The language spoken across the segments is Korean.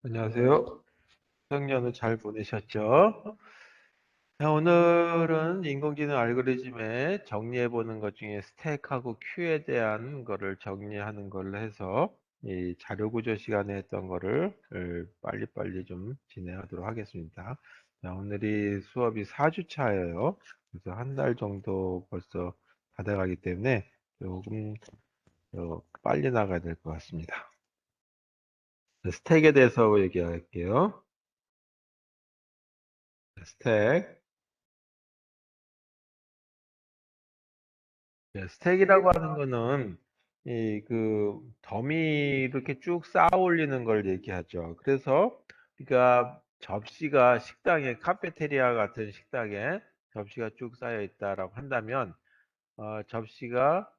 안녕하세요. 학년을 잘 보내셨죠? 자, 오늘은 인공지능 알고리즘에 정리해보는 것 중에 스택하고 큐에 대한 거를 정리하는 걸로 해서 이 자료 구조 시간에 했던 거를 빨리빨리 좀 진행하도록 하겠습니다. 자, 오늘이 수업이 4주차예요. 그래서 한 달 정도 벌써 다 돼가기 때문에 조금 빨리 나가야 될 것 같습니다. 스택에 대해서 얘기할게요. 스택. 네, 스택이라고 하는 거는 더미 이렇게 쭉 쌓아 올리는 걸 얘기하죠. 그래서 그러니까 접시가 식당에 카페테리아 같은 식당에 접시가 쭉 쌓여 있다라고 한다면 접시가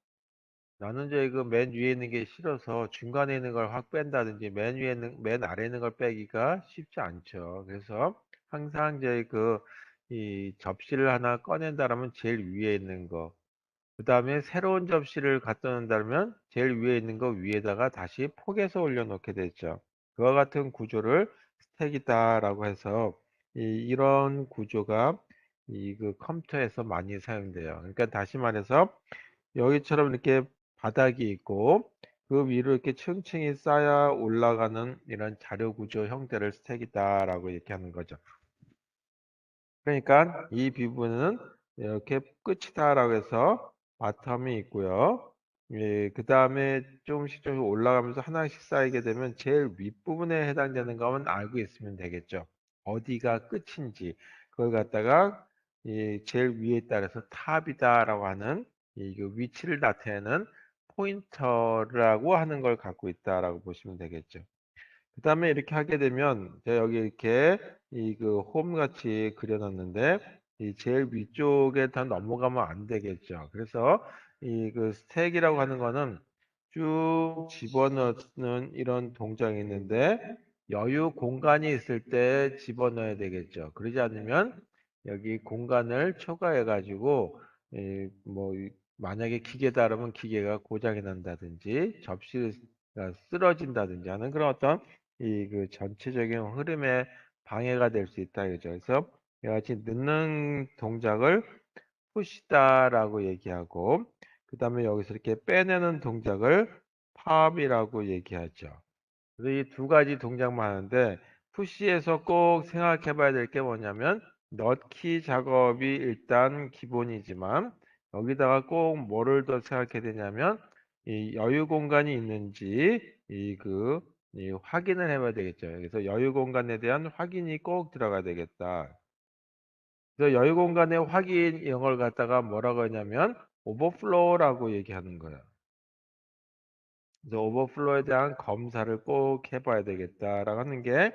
나는 저희 그 맨 위에 있는 게 싫어서 중간에 있는 걸 확 뺀다든지 맨 아래 있는 걸 빼기가 쉽지 않죠. 그래서 항상 저희 이 접시를 하나 꺼낸다라면 제일 위에 있는 거, 그 다음에 새로운 접시를 갖다 놓는다면 제일 위에 있는 거 위에다가 다시 포개서 올려놓게 되죠. 그와 같은 구조를 스택이다라고 해서 이런 구조가 그 컴퓨터에서 많이 사용돼요. 그러니까 다시 말해서 여기처럼 이렇게 바닥이 있고 그 위로 이렇게 층층이 쌓여 올라가는 이런 자료 구조 형태를 스택이다라고 이렇게 하는 거죠. 그러니까 이 부분은 이렇게 끝이다라고 해서 바텀이 있고요. 예, 그 다음에 조금씩 올라가면서 하나씩 쌓이게 되면 제일 윗부분에 해당되는 거면 알고 있으면 되겠죠. 어디가 끝인지 그걸 갖다가 제일 위에 따라서 탑이다라고 하는 그 위치를 나타내는 포인터라고 하는 걸 갖고 있다라고 보시면 되겠죠. 그 다음에 이렇게 하게 되면 제가 여기 이렇게 홈 같이 그려놨는데 이 제일 위쪽에 다 넘어가면 안 되겠죠. 그래서 스택이라고 하는 거는 쭉 집어넣는 이런 동작이 있는데 여유 공간이 있을 때 집어넣어야 되겠죠. 그러지 않으면 여기 공간을 초과해 가지고 만약에 기계다 그러면 기계가 고장이 난다든지 접시가 쓰러진다든지 하는 그런 어떤 전체적인 흐름에 방해가 될 수 있다 이거죠. 그래서 이와 같이 넣는 동작을 푸시다라고 얘기하고 그 다음에 여기서 이렇게 빼내는 동작을 팝이라고 얘기하죠. 그래서 이 두 가지 동작만 하는데 푸시에서 꼭 생각해 봐야 될 게 뭐냐면 넣기 작업이 일단 기본이지만 여기다가 꼭 뭐를 더 생각해야 되냐면 이 여유 공간이 있는지 확인을 해봐야 되겠죠. 그래서 여유 공간에 대한 확인이 꼭 들어가야 되겠다. 그래서 여유 공간의 확인 이런 걸 갖다가 뭐라고 하냐면 오버플로우라고 얘기하는 거예요. 그래서 오버플로우에 대한 검사를 꼭 해봐야 되겠다라고 하는 게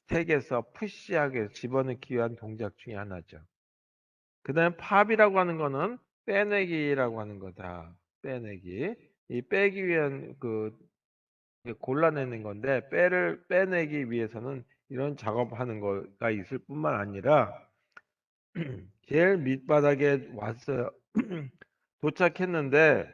스택에서 푸시하게 집어넣기 위한 동작 중에 하나죠. 그 다음에 팝이라고 하는 거는 빼내기라고 하는 거다. 빼내기. 이 빼기 위한 골라내는 건데 빼내기 위해서는 이런 작업하는 거가 있을 뿐만 아니라 제일 밑바닥에 왔어요. 도착했는데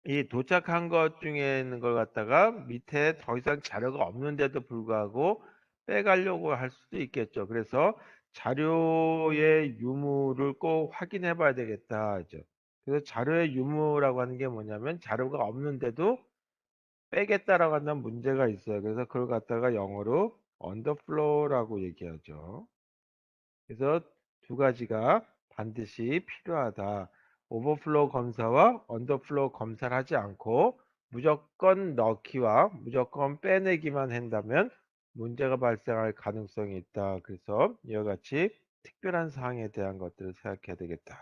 이 도착한 것 중에 있는 걸 갖다가 밑에 더 이상 자료가 없는데도 불구하고 빼가려고 할 수도 있겠죠. 그래서 자료의 유무를 꼭 확인해 봐야 되겠다 하죠. 그래서 자료의 유무라고 하는 게 뭐냐면 자료가 없는데도 빼겠다라고 한다는 문제가 있어요. 그래서 그걸 갖다가 영어로 underflow라고 얘기하죠. 그래서 두 가지가 반드시 필요하다. 오버플로우 검사와 언더플로우 검사를 하지 않고 무조건 넣기와 무조건 빼내기만 한다면 문제가 발생할 가능성이 있다. 그래서 이와 같이 특별한 사항에 대한 것들을 생각해야 되겠다.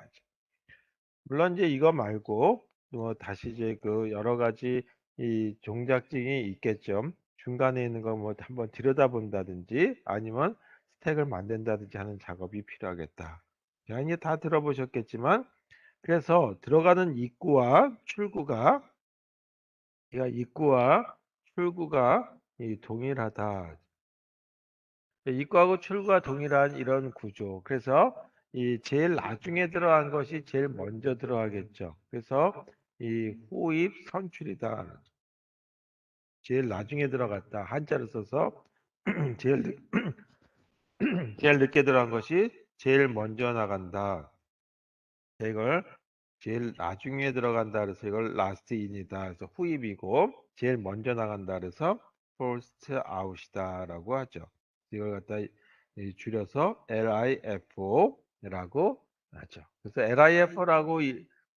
물론 이제 이거 말고 다시 이제 여러 가지 이 종작증이 있겠죠. 중간에 있는 거 뭐 한번 들여다본다든지 아니면 스택을 만든다든지 하는 작업이 필요하겠다. 자, 이제 다 들어보셨겠지만 그래서 들어가는 입구와 출구가 동일하다. 입구하고 출구가 동일한 이런 구조. 그래서 이 제일 나중에 들어간 것이 제일 먼저 들어가겠죠. 그래서 이 호입 선출이다. 제일 나중에 들어갔다. 한자를 써서 제일 제일 늦게 들어간 것이 제일 먼저 나간다. 이걸 제일 나중에 들어간다 그래서 이걸 last in이다. 그래서 후입이고 제일 먼저 나간다 그래서 first out이다라고 하죠. 이걸 갖다 줄여서 LIFO라고 하죠. 그래서 LIFO라고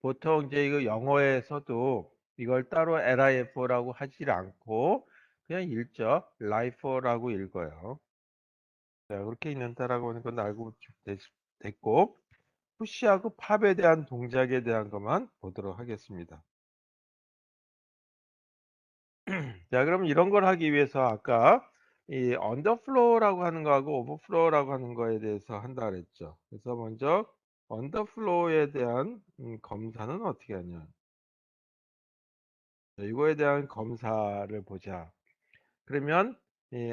보통 이제 이거 영어에서도 이걸 따로 LIFO라고 하질 않고 그냥 읽죠. LIFO라고 읽어요. 자, 그렇게 읽는다라고 하는 건 알고 됐고 푸시하고 팝에 대한 동작에 대한 것만 보도록 하겠습니다. 자, 그럼 이런 걸 하기 위해서 아까 이 언더플로우라고 하는 거하고 오버플로우라고 하는 거에 대해서 한다 그랬죠. 그래서 먼저 언더플로우에 대한 검사는 어떻게 하냐. 자, 이거에 대한 검사를 보자. 그러면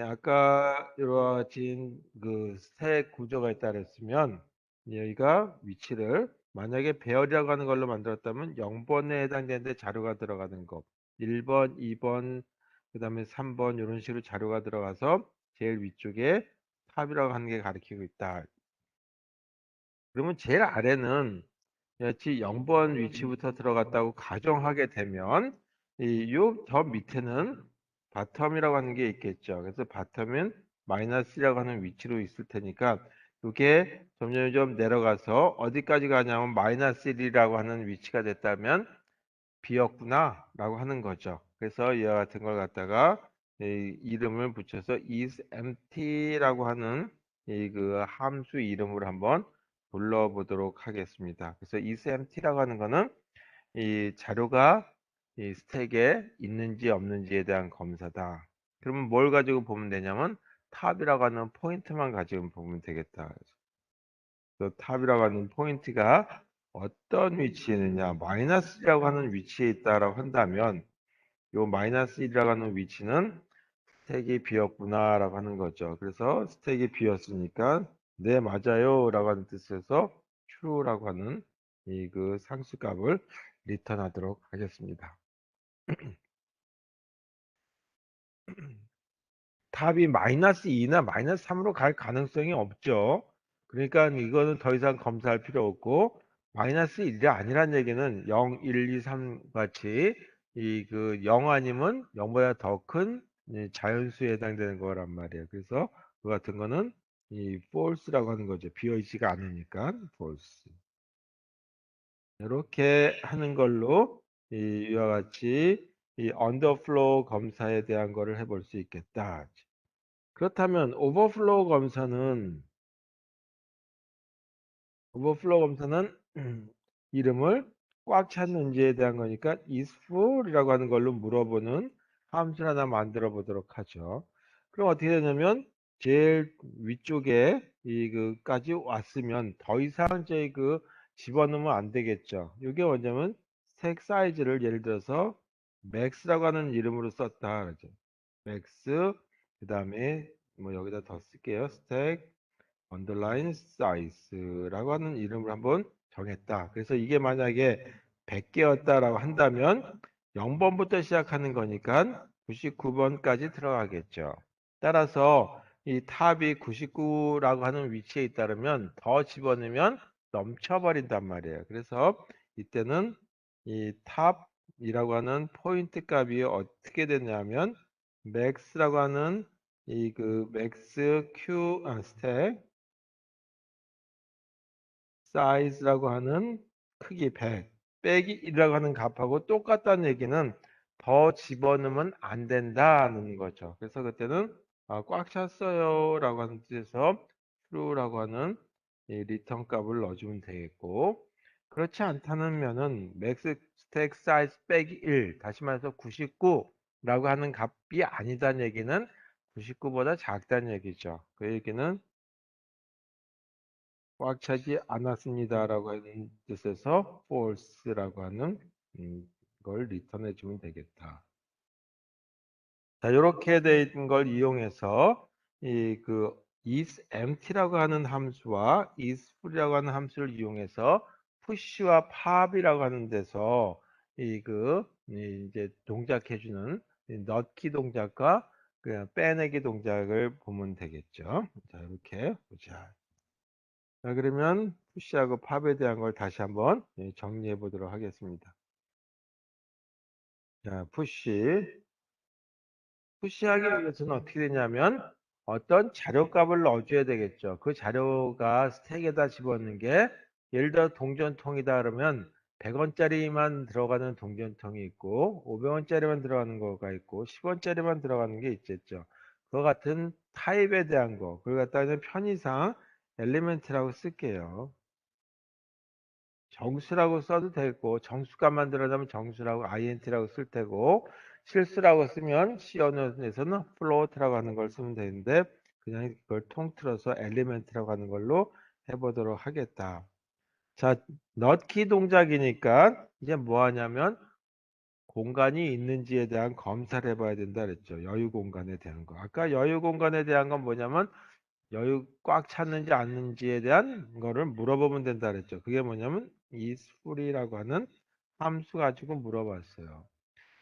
아까 이루어진 그 스택 구조가 있다 그랬으면 여기가 위치를 만약에 배열이라고 하는 걸로 만들었다면 0번에 해당되는데 자료가 들어가는 거 1번, 2번, 그 다음에 3번 이런 식으로 자료가 들어가서 제일 위쪽에 탑이라고 하는 게 가리키고 있다. 그러면 제일 아래는 같이 0번 위치부터 들어갔다고 가정하게 되면 저 밑에는 바텀이라고 하는 게 있겠죠. 그래서 바텀은 마이너스라고 하는 위치로 있을 테니까 이게 점점 내려가서 어디까지 가냐면 마이너스 1이라고 하는 위치가 됐다면 비었구나 라고 하는 거죠. 그래서 이와 같은 걸 갖다가 이름을 붙여서 is empty라고 하는 그 함수 이름으로 한번 불러보도록 하겠습니다. 그래서 is empty라고 하는 거는 이 자료가 이 스택에 있는지 없는지에 대한 검사다. 그러면 뭘 가지고 보면 되냐면 탑이라고 하는 포인트만 가지고 보면 되겠다. 그래서 탑이라고 하는 포인트가 어떤 위치에 있느냐 마이너스라고 하는 위치에 있다라고 한다면 요 마이너스 1이라고 하는 위치는 스택이 비었구나 라고 하는 거죠. 그래서 스택이 비었으니까 네 맞아요 라고 하는 뜻에서 true라고 하는 이 그 상수값을 리턴하도록 하겠습니다. 탑이 마이너스 2나 마이너스 3으로 갈 가능성이 없죠. 그러니까 이거는 더 이상 검사할 필요 없고 마이너스 1이 아니란 얘기는 0, 1, 2, 3 같이 이 그 0 아니면 0보다 더 큰 자연수에 해당되는 거란 말이에요. 그래서 그 같은 거는 이 false라고 하는 거죠. 비어있지가 않으니까 false. 이렇게 하는 걸로 이와 같이 이 언더플로우 검사에 대한 거를 해볼 수 있겠다. 그렇다면 오버플로우 검사는 이름을 꽉 찼는지에 대한 거니까 is full이라고 하는 걸로 물어보는 함수를 하나 만들어 보도록 하죠. 그럼 어떻게 되냐면 제일 위쪽에 이거까지 왔으면 더 이상 저희 그 집어넣으면 안 되겠죠. 이게 뭐냐면 스택 사이즈를 예를 들어서 max라고 하는 이름으로 썼다 그러죠. max 그다음에 뭐 여기다 더 쓸게요. 스택 언더라인 사이즈라고 하는 이름을 한번 정했다. 그래서 이게 만약에 100개였다라고 한다면 0번부터 시작하는 거니까 99번까지 들어가겠죠. 따라서 이 탑이 99라고 하는 위치에 있다면 더 집어넣으면 넘쳐버린단 말이에요. 그래서 이때는 이 탑이라고 하는 포인트 값이 어떻게 되냐면 max라고 하는 이 그 max q 스택 사이즈라고 하는 크기 100 빼기 1이라고 하는 값하고 똑같다는 얘기는 더 집어넣으면 안 된다는 거죠. 그래서 그때는 꽉 찼어요 라고 하는 뜻에서 true라고 하는 이 리턴 값을 넣어주면 되겠고 그렇지 않다는 면은 max stack size 빼기 1 다시 말해서 99라고 하는 값이 아니다는 얘기는 99보다 작다는 얘기죠. 그 얘기는 꽉 차지 않았습니다라고 하는 뜻에서 false라고 하는 걸 리턴해 주면 되겠다. 자, 이렇게 된 걸 이용해서 이 그 is empty라고 하는 함수와 is full이라고 하는 함수를 이용해서 push와 pop이라고 하는 데서 이제 동작해 주는 넣기 동작과 그냥 빼내기 동작을 보면 되겠죠. 자, 이렇게 보자. 자, 그러면 푸시하고 팝에 대한 걸 다시 한번 정리해 보도록 하겠습니다. 자, 푸시하기 위해서는 어떻게 되냐면 어떤 자료값을 넣어줘야 되겠죠. 그 자료가 스택에다 집어넣는 게 예를 들어 동전통이다 그러면 100원짜리만 들어가는 동전통이 있고 500원짜리만 들어가는 거가 있고 10원짜리만 들어가는 게 있겠죠. 그와 같은 타입에 대한 거 그걸 갖다가 편의상 엘리멘트라고 쓸게요. 정수라고 써도 되고 정수값만 들어가면 정수라고 int라고 쓸 테고 실수라고 쓰면 C 언어에서는 float라고 하는 걸 쓰면 되는데 그냥 그걸 통틀어서 element라고 하는 걸로 해보도록 하겠다. 자, 넣기 동작이니까 이제 뭐 하냐면 공간이 있는지에 대한 검사를 해봐야 된다 그랬죠. 여유 공간에 대한 거. 아까 여유 공간에 대한 건 뭐냐면 여유 꽉 찼는지 않는지에 대한 거를 물어보면 된다 그랬죠. 그게 뭐냐면 isFull이라고 하는 함수 가지고 물어봤어요.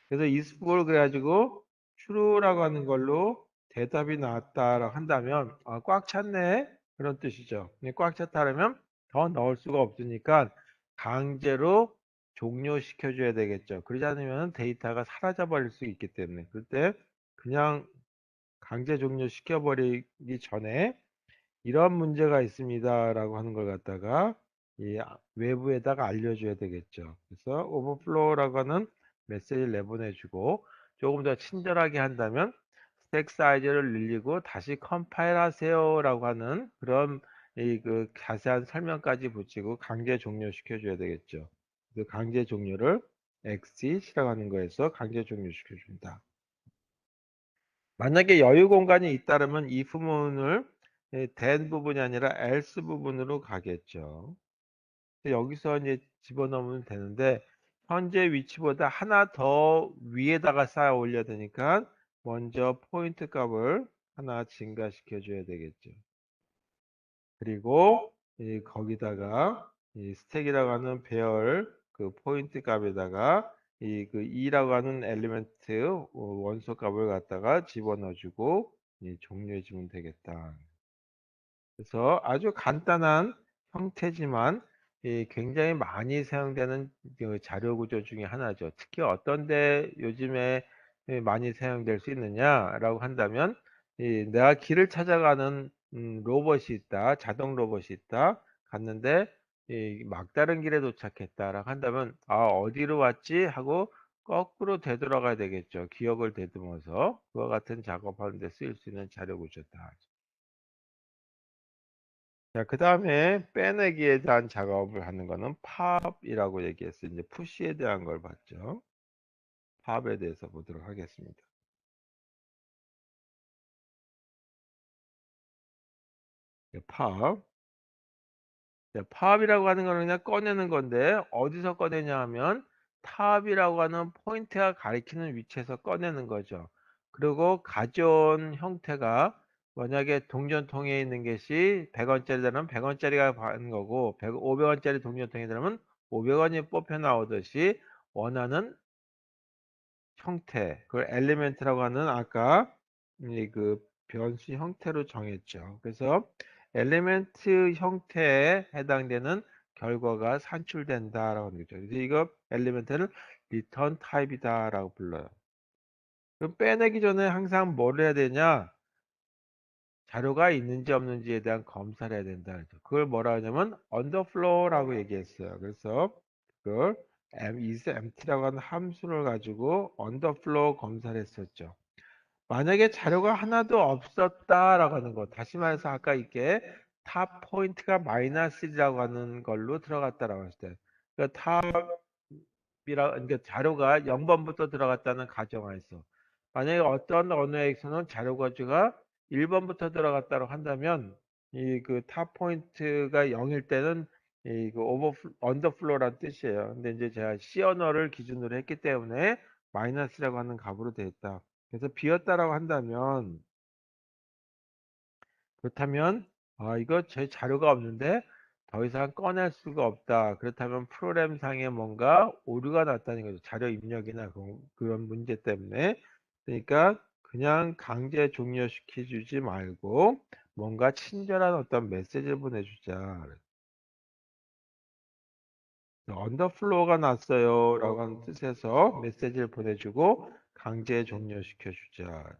그래서 isFull 그래가지고 true라고 하는 걸로 대답이 나왔다라고 한다면 꽉 찼네 그런 뜻이죠. 근데 꽉 찼다 그러면 더 넣을 수가 없으니까 강제로 종료시켜줘야 되겠죠. 그러지 않으면 데이터가 사라져 버릴 수 있기 때문에 그때 그냥 강제 종료시켜버리기 전에 이런 문제가 있습니다라고 하는 걸 갖다가 이 외부에다가 알려줘야 되겠죠. 그래서 오버플로우라고 하는 메시지를 내보내주고 조금 더 친절하게 한다면 스택 사이즈를 늘리고 다시 컴파일 하세요라고 하는 그런 그 자세한 설명까지 붙이고 강제 종료시켜 줘야 되겠죠. 그 강제 종료를 exit이라고 하는 거에서 강제 종료시켜 준다. 만약에 여유 공간이 있다면 if 부분을 then 부분이 아니라 else 부분으로 가겠죠. 여기서 이제 집어넣으면 되는데 현재 위치보다 하나 더 위에다가 쌓아 올려야 되니까 먼저 포인트 값을 하나 증가시켜 줘야 되겠죠. 그리고 거기다가 이 스택이라고 하는 배열 그 포인트 값에다가 이 그 2라고 하는 엘리멘트 원소 값을 갖다가 집어넣어주고 종료해 주면 되겠다. 그래서 아주 간단한 형태지만 굉장히 많이 사용되는 그 자료 구조 중에 하나죠. 특히 어떤 데 요즘에 많이 사용될 수 있느냐라고 한다면 내가 길을 찾아가는 로봇이 있다. 자동 로봇이 있다. 갔는데 막다른 길에 도착했다라고 한다면 어디로 왔지? 하고 거꾸로 되돌아가야 되겠죠. 기억을 되듬어서 그와 같은 작업하는 데 쓰일 수 있는 자료 구조다. 자, 그 다음에 빼내기에 대한 작업을 하는 거는 팝이라고 얘기했어요. 이제 푸시에 대한 걸 봤죠. 팝에 대해서 보도록 하겠습니다. 팝. 팝이라고 하는 거는 그냥 꺼내는 건데 어디서 꺼내냐 하면 탑이라고 하는 포인트가 가리키는 위치에서 꺼내는 거죠. 그리고 가져온 형태가 만약에 동전통에 있는 것이 100원짜리라면 100원짜리가 가는 거고 500원짜리 동전통이 들으면 500원이 뽑혀 나오듯이 원하는 형태, 그걸 엘리멘트라고 하는 아까 그 변수 형태로 정했죠. 그래서 엘리멘트 형태에 해당되는 결과가 산출된다라고 하는 거죠. 그래서 이거 엘리멘트를 리턴 타입이다라고 불러요. 그럼 빼내기 전에 항상 뭘 해야 되냐? 자료가 있는지 없는지에 대한 검사를 해야 된다. 그걸 뭐라 하냐면 underflow라고 얘기했어요. 그래서 그걸 is empty라고 하는 함수를 가지고 underflow 검사를 했었죠. 만약에 자료가 하나도 없었다라고 하는 거. 다시 말해서 아까 이게 탑 포인트가 마이너스 1이라고 하는 걸로 들어갔다라고 했을 때. 그러니까 그러니까 자료가 0번부터 들어갔다는 가정하에서. 만약에 어떤 언어에서는 자료 가지가 1번부터 들어갔다고 한다면 이 그 탑 포인트가 0일 때는 이그 언더플로우라는 뜻이에요. 근데 이제 제가 C 언어를 기준으로 했기 때문에 마이너스라고 하는 값으로 되어 있다. 그래서 비었다라고 한다면 그렇다면 이거 제 자료가 없는데 더 이상 꺼낼 수가 없다. 그렇다면 프로그램상에 뭔가 오류가 났다는 거죠. 자료 입력이나 그런 문제 때문에 그러니까 그냥 강제 종료시켜주지 말고 뭔가 친절한 어떤 메시지를 보내주자. 언더플로우가 났어요 라고 하는 뜻에서 메시지를 보내주고 강제 종료시켜주자.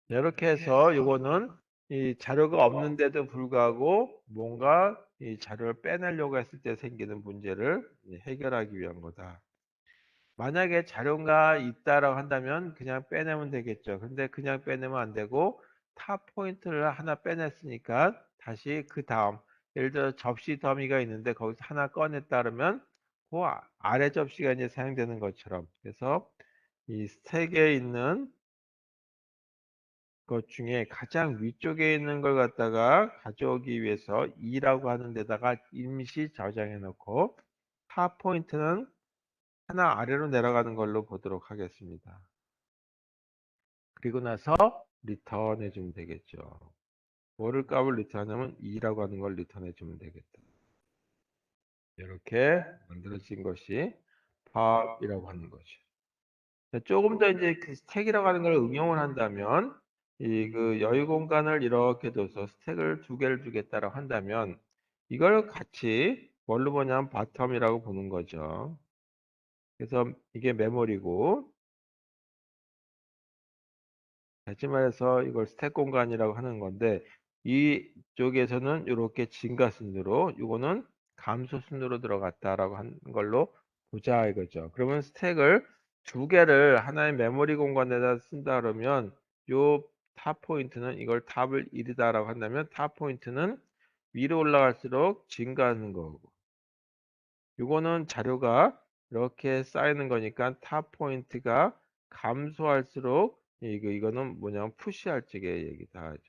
이렇게 해서 요거는 이 자료가 없는데도 불구하고 뭔가 이 자료를 빼내려고 했을 때 생기는 문제를 해결하기 위한 거다. 만약에 자료가 있다라고 한다면 그냥 빼내면 되겠죠. 근데 그냥 빼내면 안 되고 탑 포인트를 하나 빼냈으니까 다시 그 다음 예를 들어 접시 더미가 있는데 거기서 하나 꺼냈다 그러면 그 아래 접시가 이제 사용되는 것처럼 그래서 이 스택에 있는 것 중에 가장 위쪽에 있는 걸 갖다가 가져오기 위해서 2라고 하는 데다가 임시 저장해 놓고 탑 포인트는 하나 아래로 내려가는 걸로 보도록 하겠습니다. 그리고 나서 리턴 해주면 되겠죠. 뭐를 값을 리턴하냐면 2라고 하는 걸 리턴해 주면 되겠다. 이렇게 만들어진 것이 팝이라고 하는 거죠. 조금 더 이제 그 스택이라고 하는 걸 응용을 한다면 이 그 여유 공간을 이렇게 둬서 스택을 두 개를 주겠다라고 한다면 이걸 같이 뭘로 보냐면 바텀이라고 보는 거죠. 그래서 이게 메모리고 다시 말해서 이걸 스택 공간이라고 하는 건데 이쪽에서는 이렇게 증가 순으로 이거는 감소 순으로 들어갔다라고 하는 걸로 보자 이거죠. 그러면 스택을 두 개를 하나의 메모리 공간에다 쓴다 그러면 요 탑 포인트는 이걸 탑을 1이다라고 한다면 탑 포인트는 위로 올라갈수록 증가하는 거고 요거는 자료가 이렇게 쌓이는 거니까 탑 포인트가 감소할수록 이거는 뭐냐면 푸시할 적의 얘기다. 하죠.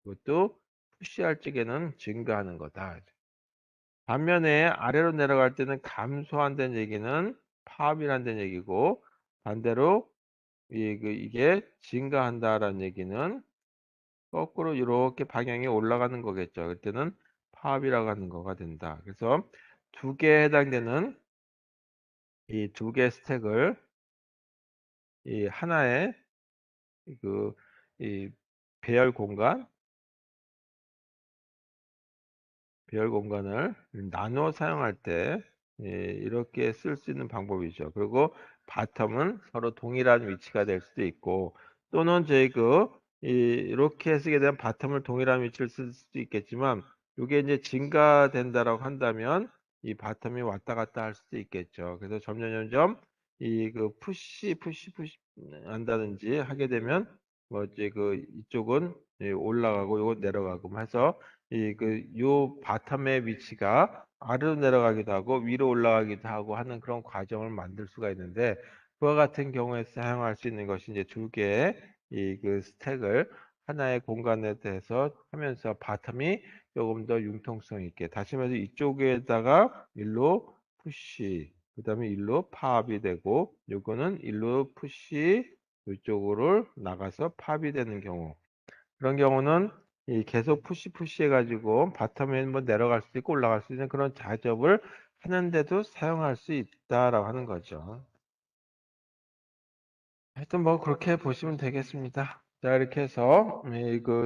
이것도 푸시할 적에는 증가하는 거다. 반면에 아래로 내려갈 때는 감소한다는 얘기는 파업이란다는 얘기고 반대로 이게 증가한다라는 얘기는 거꾸로 이렇게 방향이 올라가는 거겠죠. 그때는 파업이라고 하는 거가 된다. 그래서 두 개에 해당되는 이 두 개 스택을 이 하나의 그 이 배열 공간, 배열 공간을 나누어 사용할 때 이렇게 쓸 수 있는 방법이죠. 그리고 바텀은 서로 동일한 위치가 될 수도 있고 또는 저희 이렇게 쓰게 되면 바텀을 동일한 위치를 쓸 수도 있겠지만 이게 이제 증가된다라고 한다면 이 바텀이 왔다 갔다 할 수도 있겠죠. 그래서 점점 이 푸시 한다든지 하게 되면 뭐 이제 이쪽은 올라가고 이건 내려가고 해서 요 바텀의 위치가 아래로 내려가기도 하고 위로 올라가기도 하고 하는 그런 과정을 만들 수가 있는데 그와 같은 경우에 사용할 수 있는 것이 이제 두 개의 스택을 하나의 공간에 대해서 하면서 바텀이 조금 더 융통성 있게 다시 말해서 이쪽에다가 일로 푸시 그 다음에 일로 팝이 되고 요거는 일로 푸시 이쪽으로 나가서 팝이 되는 경우 그런 경우는 계속 푸시 해가지고 바텀에 한번 내려갈 수 있고 올라갈 수 있는 그런 작업을 하는데도 사용할 수 있다라고 하는 거죠. 하여튼 뭐 그렇게 보시면 되겠습니다. 자, 이렇게 해서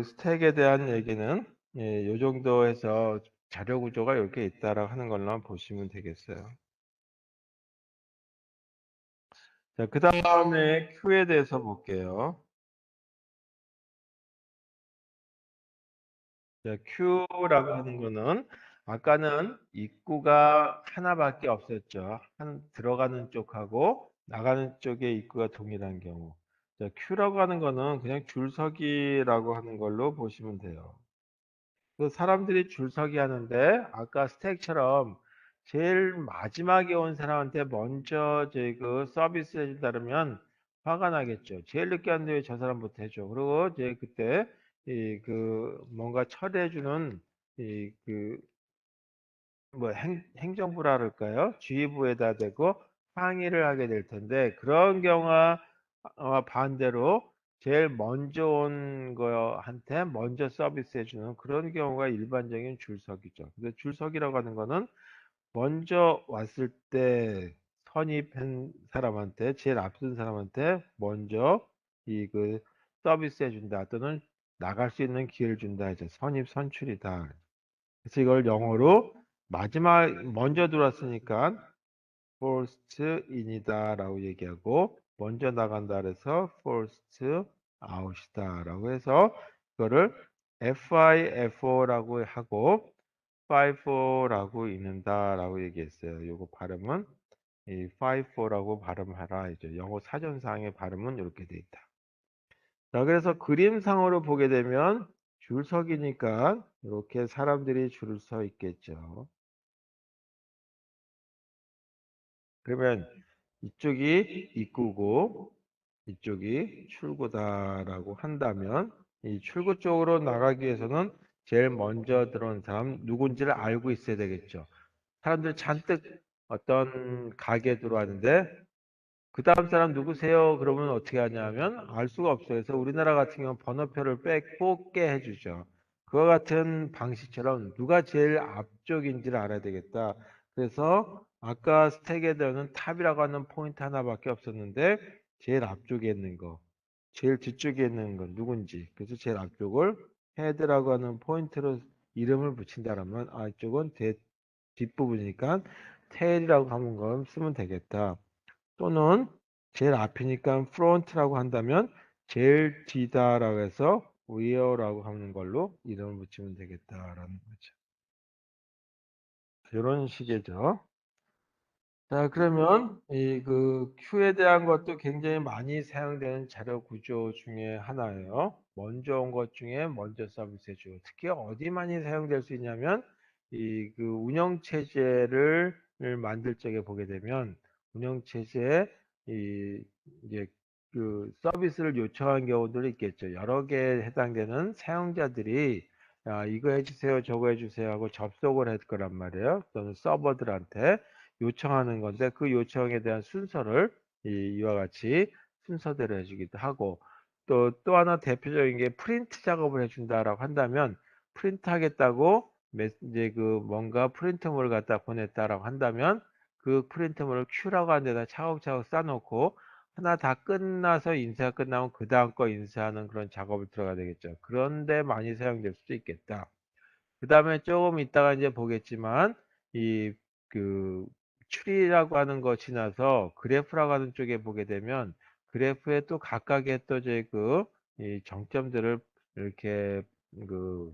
스택에 대한 얘기는 요 정도 해서 자료 구조가 이렇게 있다라고 하는 걸로 보시면 되겠어요. 자, 그 다음에 Q에 대해서 볼게요. 자, Q라고 하는 거는 아까는 입구가 하나밖에 없었죠. 들어가는 쪽하고 나가는 쪽의 입구가 동일한 경우. 자, Q라고 하는 거는 그냥 줄서기라고 하는 걸로 보시면 돼요. 그 사람들이 줄서기 하는데 아까 스택처럼 제일 마지막에 온 사람한테 먼저 서비스 해준다 그러면 화가 나겠죠. 제일 늦게 왔는데 왜 저 사람부터 해줘. 그리고 이제 그때 뭔가 처리해주는 이그 뭐 행정부라 그럴까요? 주의부에다 대고 항의를 하게 될 텐데 그런 경우와 반대로 제일 먼저 온 거한테 먼저 서비스 해주는 그런 경우가 일반적인 줄서기죠. 근데 줄서기라고 하는 거는 먼저 왔을 때 선입한 사람한테, 제일 앞선 사람한테 먼저 서비스 해준다 또는 나갈 수 있는 기회를 준다 이제 선입 선출이다. 그래서 이걸 영어로 마지막 먼저 들어왔으니까 first in이다 라고 얘기하고 먼저 나간다 그래서 first out이다 라고 해서 그거를 FIFO라고 하고 FIFO라고 읽는다 라고 얘기했어요. 요거 발음은 이 FIFO라고 발음하라 이제 영어 사전상의 발음은 이렇게 돼 있다. 자, 그래서 그림상으로 보게 되면 줄서기니까 이렇게 사람들이 줄을 서 있겠죠. 그러면 이쪽이 입구고 이쪽이 출구다라고 한다면 이 출구 쪽으로 나가기 위해서는 제일 먼저 들어온 사람 누군지를 알고 있어야 되겠죠. 사람들 잔뜩 어떤 가게에 들어왔는데 그 다음 사람 누구세요? 그러면 어떻게 하냐면 알 수가 없어요. 그래서 우리나라 같은 경우는 번호표를 뽑게 해주죠. 그와 같은 방식처럼 누가 제일 앞쪽인지를 알아야 되겠다. 그래서 아까 스택에 들어는 탑이라고 하는 포인트 하나밖에 없었는데 제일 앞쪽에 있는 거, 제일 뒤쪽에 있는 건 누군지. 그래서 제일 앞쪽을 헤드라고 하는 포인트로 이름을 붙인다라면 이쪽은 뒷부분이니까 테일이라고 하는 걸 쓰면 되겠다. 또는 제일 앞이니까 front라고 한다면 제일 뒤다라고 해서 rear라고 하는 걸로 이름을 붙이면 되겠다라는 거죠. 이런 식이죠. 자, 그러면 이 Q에 대한 것도 굉장히 많이 사용되는 자료 구조 중에 하나예요. 먼저 온 것 중에 먼저 서비스 해주고 특히 어디 많이 사용될 수 있냐면 운영 체제를 만들 적에 보게 되면 운영 체제에 이 이제 서비스를 요청한 경우들이 있겠죠. 여러 개에 해당되는 사용자들이 이거 해주세요, 저거 해주세요 하고 접속을 할 거란 말이에요. 또는 서버들한테 요청하는 건데 그 요청에 대한 순서를 이와 같이 순서대로 해주기도 하고 또 하나 대표적인 게 프린트 작업을 해준다라고 한다면 프린트 하겠다고 이제 뭔가 프린트물을 갖다 보냈다라고 한다면 그 프린트물을 Q라고 하는 데다 차곡차곡 쌓아놓고 하나 다 끝나서 인쇄가 끝나면 그 다음 거 인쇄하는 그런 작업을 들어가야 되겠죠. 그런데 많이 사용될 수도 있겠다. 그 다음에 조금 이따가 이제 보겠지만 이 그 추리라고 하는 거 지나서 그래프라고 하는 쪽에 보게 되면 그래프에 또 각각의 또 이제 이 정점들을 이렇게 그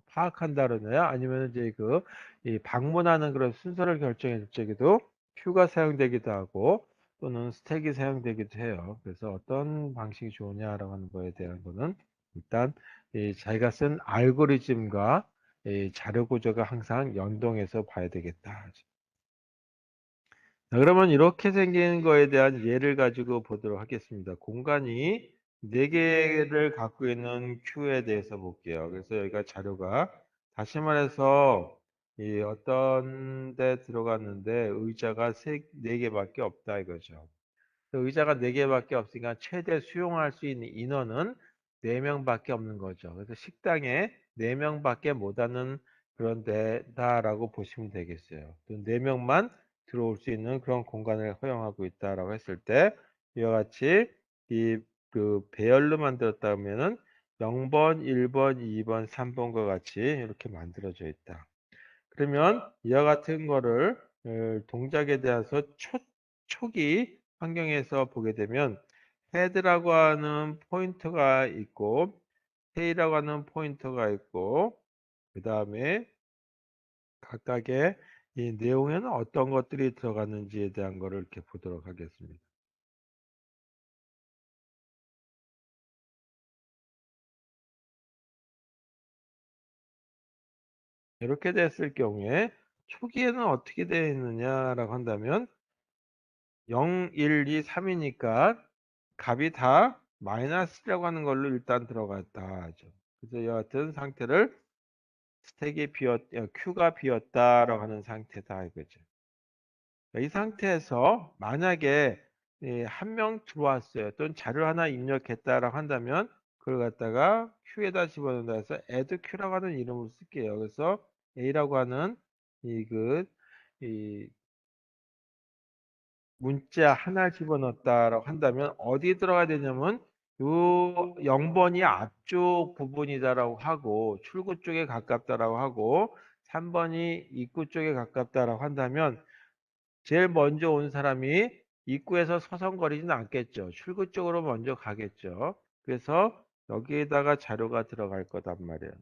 파악한다 그러나요? 아니면 이제 이 방문하는 그런 순서를 결정해 줄 적에도 큐가 사용되기도 하고 또는 스택이 사용되기도 해요. 그래서 어떤 방식이 좋으냐라고 하는 거에 대한 거는 일단 자기가 쓴 알고리즘과 이 자료 구조가 항상 연동해서 봐야 되겠다. 자, 그러면 이렇게 생긴 거에 대한 예를 가지고 보도록 하겠습니다. 공간이 4개를 갖고 있는 큐에 대해서 볼게요. 그래서 여기가 자료가 다시 말해서 이 어떤 데 들어갔는데 의자가 4개밖에 없다 이거죠. 의자가 4개밖에 없으니까 최대 수용할 수 있는 인원은 4명밖에 없는 거죠. 그래서 식당에 4명밖에 못 하는 그런 데다라고 보시면 되겠어요. 또 4명만 들어올 수 있는 그런 공간을 허용하고 있다라고 했을 때 이와 같이 배열로 만들었다 면은 0번, 1번, 2번, 3번과 같이 이렇게 만들어져 있다. 그러면 이와 같은 거를 동작에 대해서 초기 환경에서 보게 되면 헤드라고 하는 포인터가 있고 테일이라고 하는 포인터가 있고 그 다음에 각각의 이 내용에는 어떤 것들이 들어갔는지에 대한 거를 이렇게 보도록 하겠습니다. 이렇게 됐을 경우에 초기에는 어떻게 되어 있느냐라고 한다면 0, 1, 2, 3이니까 값이 다 마이너스라고 하는 걸로 일단 들어갔다 하죠. 그래서 여하튼 상태를 Q가 비었다라고 하는 상태다 이거죠. 이 상태에서 만약에 한 명 들어왔어요. 또는 자료 하나 입력했다라고 한다면 그걸 갖다가 Q에다 집어넣는다 해서 add Q라고 하는 이름을 쓸게요. 그래서 A라고 하는 이 문자 하나 집어넣었다라고 한다면 어디 들어가야 되냐면 요 0번이 앞쪽 부분이다라고 하고 출구 쪽에 가깝다라고 하고 3번이 입구 쪽에 가깝다라고 한다면 제일 먼저 온 사람이 입구에서 서성거리진 않겠죠. 출구 쪽으로 먼저 가겠죠. 그래서 여기에다가 자료가 들어갈 거단 말이에요.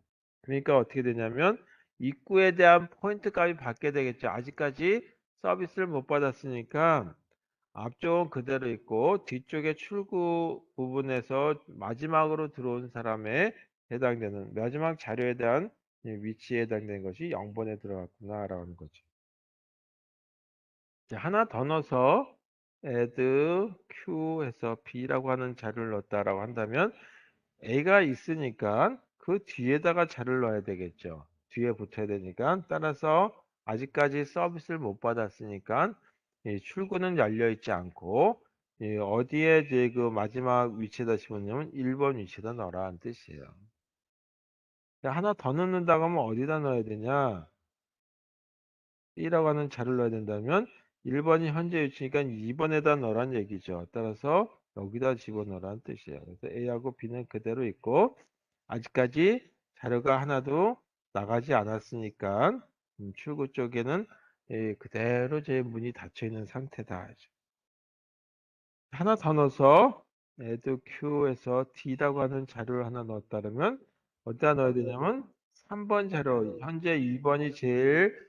그러니까 어떻게 되냐면 입구에 대한 포인트 값이 받게 되겠죠. 아직까지 서비스를 못 받았으니까 앞쪽은 그대로 있고 뒤쪽에 출구 부분에서 마지막으로 들어온 사람에 해당되는 마지막 자료에 대한 위치에 해당되는 것이 0번에 들어갔구나라는 거죠. 이제 하나 더 넣어서 add q 해서 b라고 하는 자료를 넣었다라고 한다면 a가 있으니까 그 뒤에다가 자료를 넣어야 되겠죠. 뒤에 붙어야 되니까 따라서 아직까지 서비스를 못 받았으니까 이 출구는 열려 있지 않고 이 어디에 이제 그 마지막 위치에다 집어넣으면 1번 위치에다 넣으라는 뜻이에요. 하나 더 넣는다고 하면 어디다 넣어야 되냐? B라고 하는 자료를 넣어야 된다면 1번이 현재 위치니까 2번에다 넣으란 얘기죠. 따라서 여기다 집어넣으라는 뜻이에요. 그래서 A하고 B는 그대로 있고 아직까지 자료가 하나도 나가지 않았으니까 출구 쪽에는 그대로 제 문이 닫혀 있는 상태다. 하나 더 넣어서 add q에서 d라고 하는 자료를 하나 넣었다 그러면 어디다 넣어야 되냐면 3번 자료 현재 2번이 제일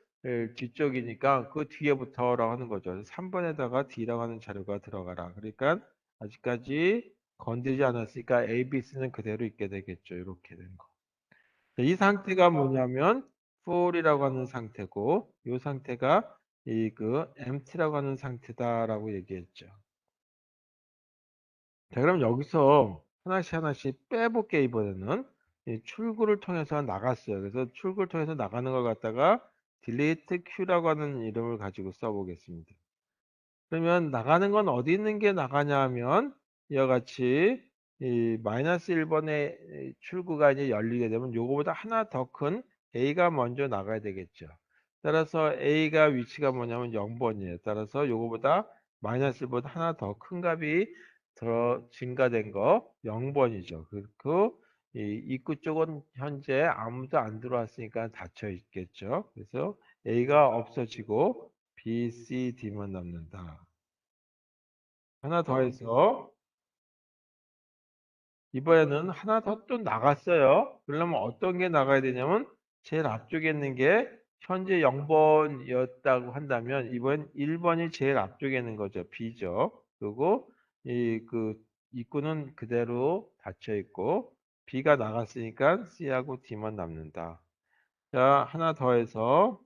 뒤쪽이니까 그 뒤에부터라고 하는 거죠. 3번에다가 d라고 하는 자료가 들어가라. 그러니까 아직까지 건드리지 않았으니까 A, B, C는 그대로 있게 되겠죠. 이렇게 된 거. 이 상태가 뭐냐면 full이라고 하는 상태고 이 상태가 이 그 empty라고 하는 상태다라고 얘기했죠. 자, 그럼 여기서 하나씩 하나씩 빼볼게, 이번에는. 이 출구를 통해서 나갔어요. 그래서 출구를 통해서 나가는 걸 갖다가 delete qu라고 하는 이름을 가지고 써보겠습니다. 그러면 나가는 건 어디 있는 게 나가냐 하면 이와 같이 이 마이너스 1번의 출구가 이제 열리게 되면 요거보다 하나 더 큰 A가 먼저 나가야 되겠죠. 따라서 A가 위치가 뭐냐면 0번이에요. 따라서 요거보다 마이너스 1보다 하나 더 큰 값이 더 증가된 거 0번이죠. 이 입구 쪽은 현재 아무도 안 들어왔으니까 닫혀 있겠죠. 그래서 A가 없어지고 B, C, D만 남는다. 하나 더 해서 이번에는 하나 더 또 나갔어요. 그러려면 어떤 게 나가야 되냐면 제일 앞쪽에 있는 게 현재 0번이었다고 한다면 이번 1번이 제일 앞쪽에 있는 거죠. B죠. 그리고 입구는 그대로 닫혀 있고 B가 나갔으니까 C하고 D만 남는다. 자, 하나 더 해서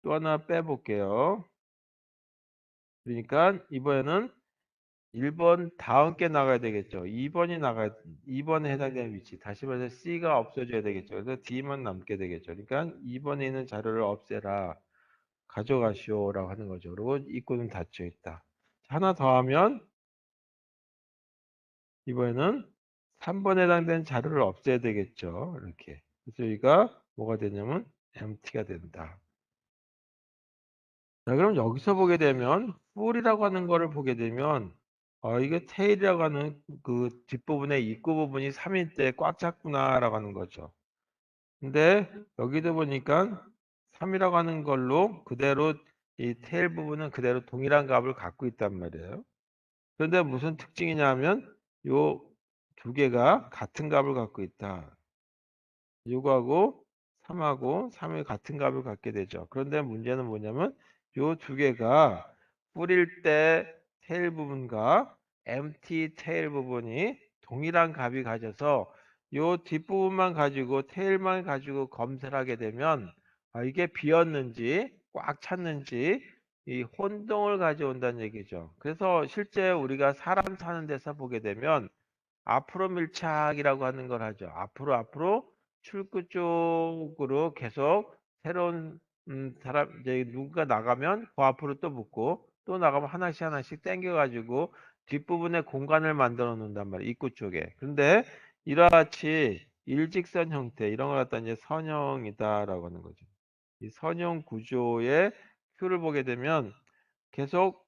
또 하나 빼볼게요. 그러니까 이번에는 1번 다음 게 나가야 되겠죠. 2번에 해당되는 위치. 다시 말해서 C가 없어져야 되겠죠. 그래서 D만 남게 되겠죠. 그러니까 2번에 있는 자료를 없애라. 가져가시오라고 하는 거죠. 그리고 입구는 닫혀 있다. 하나 더 하면 이번에는 3번에 해당되는 자료를 없애야 되겠죠. 이렇게. 그래서 여기가 뭐가 되냐면 empty가 된다. 자, 그럼 여기서 보게 되면 full이라고 하는 거를 보게 되면 이게 tail이라고 하는 그 뒷부분의 입구 부분이 3일 때 꽉 찼구나라고 하는 거죠. 근데 여기도 보니까 3이라고 하는 걸로 그대로 이 tail 부분은 그대로 동일한 값을 갖고 있단 말이에요. 그런데 무슨 특징이냐 하면 요 두 개가 같은 값을 갖고 있다. 요거하고 3하고 3이 같은 값을 갖게 되죠. 그런데 문제는 뭐냐면 요 두 개가 뿌릴 때 테일 부분과 empty 테일 부분이 동일한 값이 가져서 요 뒷부분만 가지고 테일만 가지고 검사를 하게 되면 이게 비었는지 꽉 찼는지 이 혼동을 가져온다는 얘기죠. 그래서 실제 우리가 사람 사는 데서 보게 되면 앞으로 밀착이라고 하는 걸 하죠. 앞으로 출구 쪽으로 계속 새로운 사람 이제 누군가 나가면 그 앞으로 또 붙고 또 나가면 하나씩 하나씩 당겨가지고 뒷부분에 공간을 만들어 놓는단 말이에요. 입구 쪽에. 근데 이와 같이 일직선 형태 이런 걸 갖다 이제 선형이다라고 하는 거죠. 이 선형 구조의 Q를 보게 되면 계속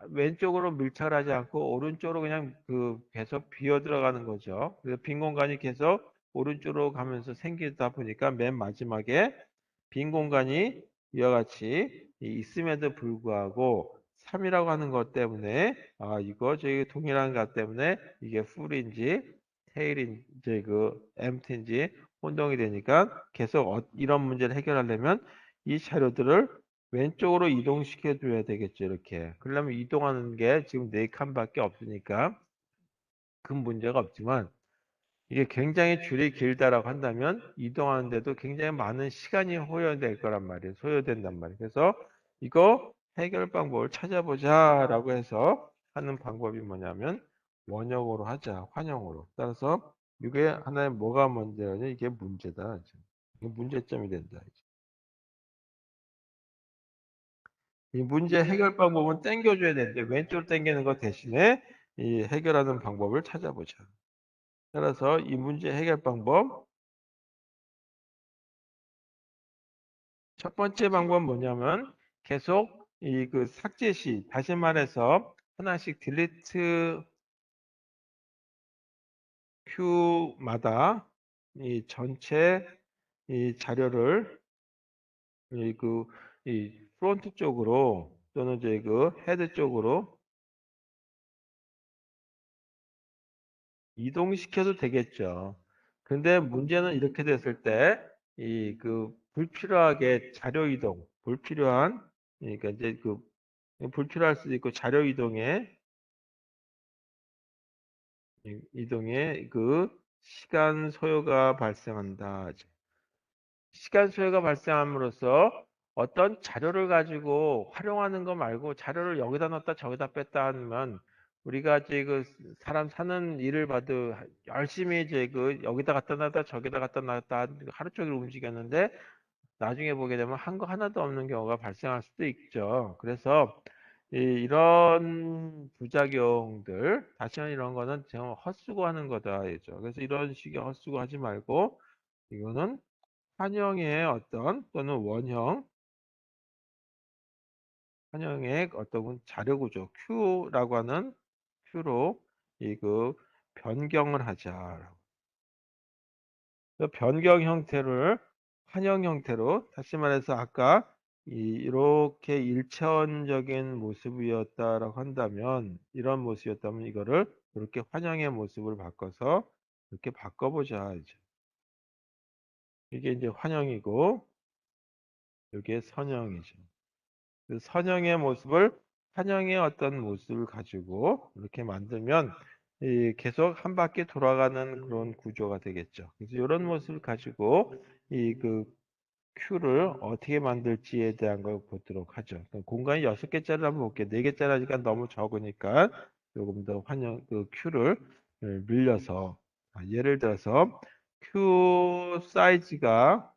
왼쪽으로 밀착을 하지 않고 오른쪽으로 그냥 계속 비어 들어가는 거죠. 그래서 빈 공간이 계속 오른쪽으로 가면서 생기다 보니까 맨 마지막에 빈 공간이 이와 같이 있음에도 불구하고 3이라고 하는 것 때문에 이거 저기 동일한 것 때문에 이게 풀인지 테일인지 empty인지 혼동이 되니까 계속 이런 문제를 해결하려면 이 자료들을 왼쪽으로 이동시켜 줘야 되겠죠, 이렇게. 그러려면 이동하는 게 지금 4칸밖에 없으니까 큰 문제가 없지만 이게 굉장히 줄이 길다라고 한다면 이동하는데도 굉장히 많은 시간이 소요될 거란 말이에요. 소요된단 말이에요. 그래서 이거 해결 방법을 찾아보자라고 해서 하는 방법이 뭐냐면 원형으로 하자, 환형으로. 따라서 이게 하나의 뭐가 문제냐? 이게 문제다. 이게 문제점이 된다. 이 문제 해결 방법은 땡겨줘야 되는데 왼쪽으로 땡기는 것 대신에 이 해결하는 방법을 찾아보자. 따라서 이 문제 해결 방법 첫 번째 방법은 뭐냐면 계속 삭제 시 다시 말해서 하나씩 딜리트 큐마다 이 전체 이 자료를 이 이 프론트 쪽으로 또는 이제 헤드 쪽으로 이동시켜도 되겠죠. 근데 문제는 이렇게 됐을 때, 불필요하게 자료 이동, 불필요한, 그러니까 이제 불필요할 수도 있고 자료 이동에 시간 소요가 발생한다. 시간 소요가 발생함으로써 어떤 자료를 가지고 활용하는 거 말고 자료를 여기다 넣었다 저기다 뺐다 하면 우리가 이제 사람 사는 일을 봐도 열심히 이제 여기다 갖다 놨다 저기다 갖다 놨다 하루 종일 움직였는데 나중에 보게 되면 한 거 하나도 없는 경우가 발생할 수도 있죠. 그래서 이런 부작용들, 다시는 이런 거는 정말 헛수고하는 거다. 이죠. 그래서 이런 식의 헛수고하지 말고 이거는 환영의 또는 환영의 어떤 자료 구조, Q라고 하는 Q로 변경을 하자. 변경 형태를 환영 형태로, 다시 말해서 아까 이렇게 일차원적인 모습이었다라고 한다면, 이런 모습이었다면 이거를 이렇게 환영의 모습을 바꿔서 이렇게 바꿔보자. 이게 이제 환영이고, 이게 선형이죠. 그 선형의 모습을 환영의 어떤 모습을 가지고 이렇게 만들면 계속 한 바퀴 돌아가는 그런 구조가 되겠죠. 그래서 이런 모습을 가지고 Q를 어떻게 만들지에 대한 걸 보도록 하죠. 그럼 공간이 6개짜리 한번 볼게요. 4개짜리가 너무 적으니까 조금 더 Q를 늘려서 예를 들어서 Q 사이즈가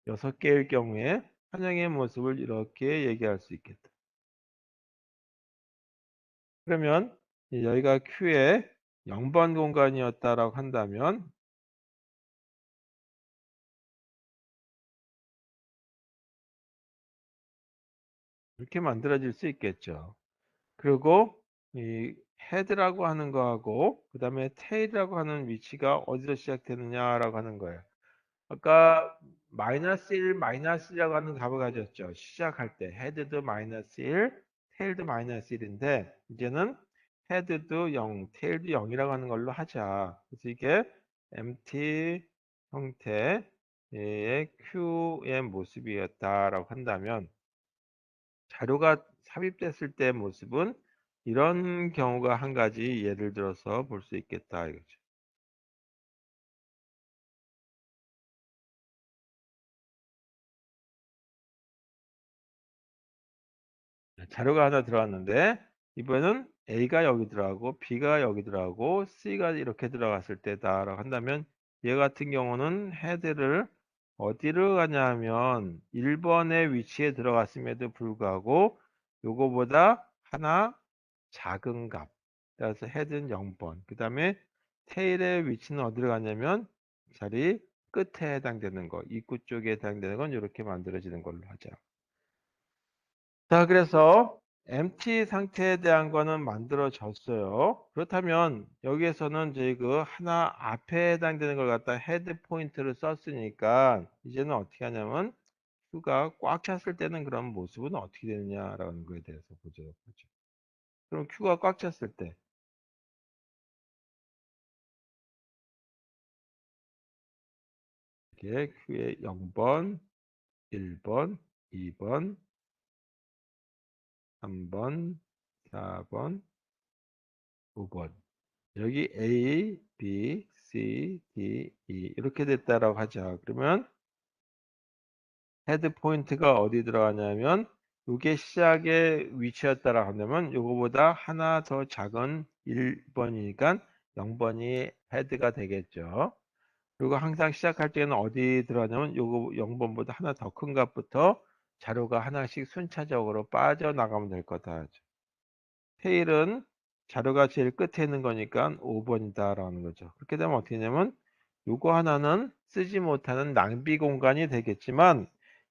6개일 경우에 환영의 모습을 이렇게 얘기할 수 있겠다. 그러면 여기가 Q의 0번 공간이었다라고 한다면 이렇게 만들어질 수 있겠죠. 그리고 이 헤드라고 하는 거하고 그 다음에 테일이라고 하는 위치가 어디서 시작되느냐라고 하는 거예요. 아까 마이너스 1, 마이너스 1이라고 하는 값을 가졌죠. 시작할 때 헤드도 마이너스 1, 테일도 마이너스 1인데 이제는 헤드도 0, 테일도 0이라고 하는 걸로 하자. 그래서 이게 empty 형태의 Q의 모습이었다라고 한다면 자료가 삽입됐을 때 모습은 이런 경우가 한 가지 예를 들어서 볼 수 있겠다 이거죠. 자료가 하나 들어왔는데 이번에는 A가 여기 들어가고 B가 여기 들어가고 C가 이렇게 들어갔을 때다라고 한다면 얘 같은 경우는 헤드를 어디로 가냐 하면 1번의 위치에 들어갔음에도 불구하고 요거보다 하나 작은 값. 따라서 헤드는 0번. 그 다음에 테일의 위치는 어디로 가냐면 자리 끝에 해당되는 거, 입구 쪽에 해당되는 건 이렇게 만들어지는 걸로 하자. 자, 그래서 empty 상태에 대한 거는 만들어졌어요. 그렇다면 여기에서는 저희 그 하나 앞에 해당되는 걸 갖다 헤드 포인트를 썼으니까 이제는 어떻게 하냐면 Q가 꽉 찼을 때는 그런 모습은 어떻게 되느냐라는 거에 대해서 보도록 하죠. 그럼 Q가 꽉 찼을 때 이게 Q의 0번, 1번, 2번, 3번, 4번, 5번. 여기 A, B, C, D, E 이렇게 됐다라고 하자. 그러면 헤드 포인트가 어디 들어가냐면 이게 시작의 위치였다라고 한다면 요거보다 하나 더 작은 1번이니까 0번이 헤드가 되겠죠. 그리고 항상 시작할 때는 어디 들어가냐면 요거 0번보다 하나 더 큰 값부터 자료가 하나씩 순차적으로 빠져나가면 될 거다. 테일은 자료가 제일 끝에 있는 거니까 5번이다라는 거죠. 그렇게 되면 어떻게 되냐면 요거 하나는 쓰지 못하는 낭비 공간이 되겠지만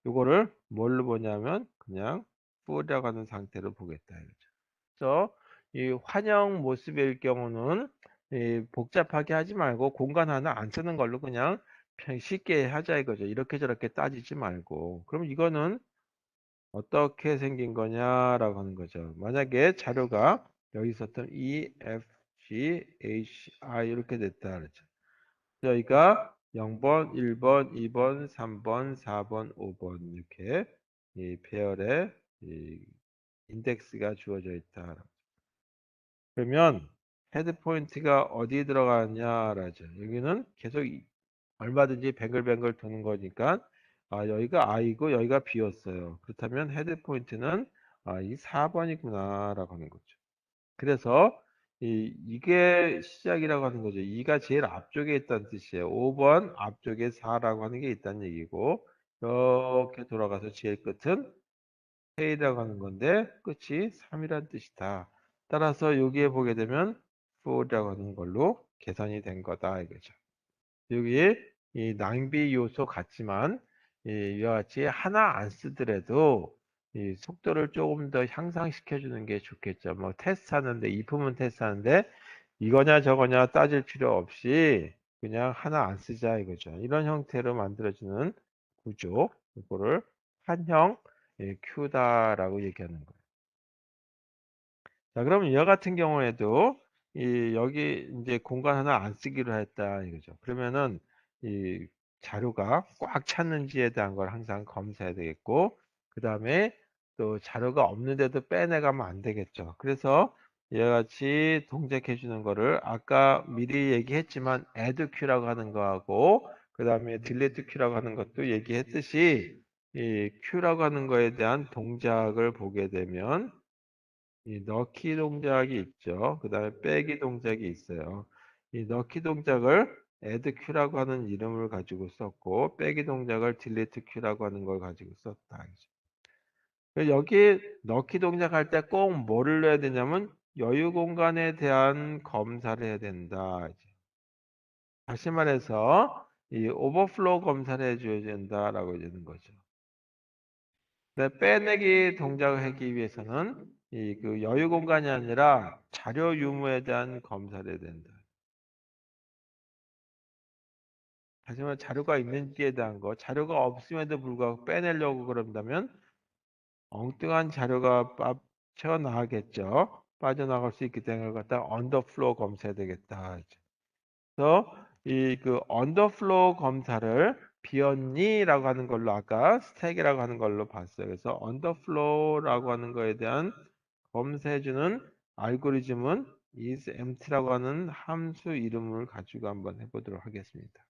요거를 뭘로 보냐면 그냥 뿌려가는 하는 상태로 보겠다 이거죠. 그래서 이 환영 모습일 경우는 이 복잡하게 하지 말고 공간 하나 안 쓰는 걸로 그냥 쉽게 하자 이거죠. 이렇게 저렇게 따지지 말고. 그럼 이거는 어떻게 생긴 거냐라고 하는 거죠. 만약에 자료가 여기 있었던 E, F, G, H, I 이렇게 됐다 그랬죠. 여기가 0번, 1번, 2번, 3번, 4번, 5번 이렇게 이 배열의 이 인덱스가 주어져 있다. 그러면 헤드 포인트가 어디 들어가냐라죠. 여기는 계속 얼마든지 뱅글뱅글 도는 거니까 여기가 I고 여기가 B였어요. 그렇다면 헤드 포인트는 이 4번이구나 라고 하는 거죠. 그래서 이게 시작이라고 하는 거죠. 2가 제일 앞쪽에 있다는 뜻이에요. 5번 앞쪽에 4라고 하는 게 있다는 얘기고 이렇게 돌아가서 제일 끝은 K라고 하는 건데 끝이 3이라는 뜻이다. 따라서 여기에 보게 되면 4라고 하는 걸로 계산이 된 거다 이거죠. 여기에 이 낭비 요소 같지만 이와 같이 하나 안 쓰더라도 이 속도를 조금 더 향상시켜 주는 게 좋겠죠. 뭐 테스트 하는데 이품은 테스트 하는데 이거냐 저거냐 따질 필요 없이 그냥 하나 안 쓰자 이거죠. 이런 형태로 만들어지는 구조 이거를 한형 Q다라고 얘기하는 거예요. 자, 그럼 이와 같은 경우에도 여기 이제 공간 하나 안 쓰기로 했다 이거죠. 그러면은 이 자료가 꽉 찼는지에 대한 걸 항상 검사해야 되겠고, 그 다음에 또 자료가 없는데도 빼내가면 안 되겠죠. 그래서 이와 같이 동작해 주는 거를 아까 미리 얘기했지만 add queue라고 하는 거하고, 그 다음에 delete queue라고 하는 것도 얘기했듯이 이 queue라고 하는 거에 대한 동작을 보게 되면 이 넣기 동작이 있죠. 그 다음에 빼기 동작이 있어요. 이 넣기 동작을 add queue라고 하는 이름을 가지고 썼고 빼기 동작을 delete queue라고 하는 걸 가지고 썼다. 여기 넣기 동작할 때 꼭 뭐를 넣어야 되냐면 여유 공간에 대한 검사를 해야 된다. 다시 말해서 이 오버플로우 검사를 해줘야 된다라고 되는 거죠. 빼내기 동작을 하기 위해서는 이 그 여유 공간이 아니라 자료 유무에 대한 검사를 해야 된다. 하지만 자료가 있는지에 대한 거, 자료가 없음에도 불구하고 빼내려고 그런다면 엉뚱한 자료가 빠져나가겠죠. 빠져나갈 수 있기 때문에 그걸 갖다 언더플로우 검사해야 되겠다. 그래서 이 그 언더플로우 검사를 비었니라고 하는 걸로 아까 스택이라고 하는 걸로 봤어요. 그래서 언더플로우라고 하는 거에 대한 검사해주는 알고리즘은 isEmpty라고 하는 함수 이름을 가지고 한번 해보도록 하겠습니다.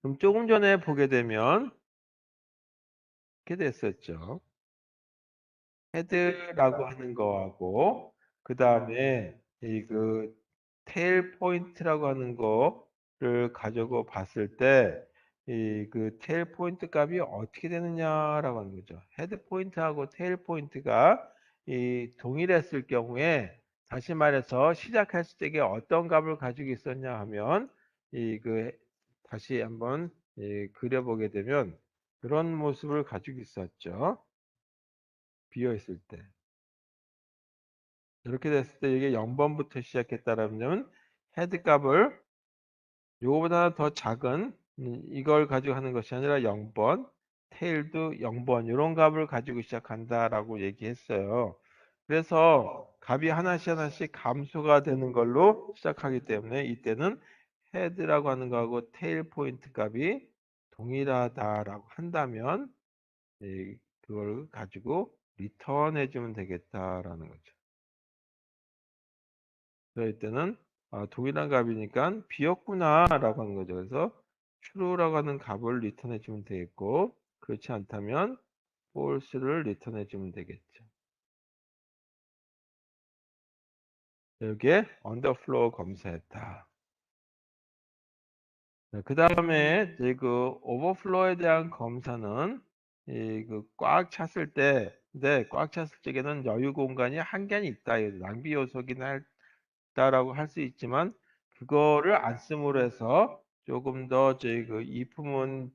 그럼 조금 전에 보게 되면 이렇게 됐었죠. 헤드라고 하는 거하고 그 다음에 이 그 테일 포인트라고 하는 거를 가지고 봤을 때 이 그 테일 포인트 값이 어떻게 되느냐라고 하는 거죠. 헤드 포인트하고 테일 포인트가 이 동일했을 경우에 다시 말해서 시작했을 때 어떤 값을 가지고 있었냐 하면 이 그 다시 한번 그려보게 되면 그런 모습을 가지고 있었죠. 비어 있을 때. 이렇게 됐을 때 이게 0번부터 시작했다라면 헤드 값을 요거보다 더 작은 이걸 가지고 하는 것이 아니라 0번, 테일도 0번 이런 값을 가지고 시작한다라고 얘기했어요. 그래서 값이 하나씩 하나씩 감소가 되는 걸로 시작하기 때문에 이때는 헤드라고 하는 거하고 테일 포인트 값이 동일하다라고 한다면 그걸 가지고 리턴해 주면 되겠다라는 거죠. 그럴 때는 동일한 값이니까 비었구나라고 하는 거죠. 그래서 true라고 하는 값을 리턴해 주면 되겠고 그렇지 않다면 false를 리턴해 주면 되겠죠. 여기에 underflow 검사했다. 그 다음에 그 overflow에 대한 검사는 꽉 찼을 때, 근데 꽉 찼을 적에는 여유 공간이 한계는 있다. 낭비 요소긴 다라고 할 수 있지만 그거를 안 씀으로 해서 조금 더 저희 그 이품을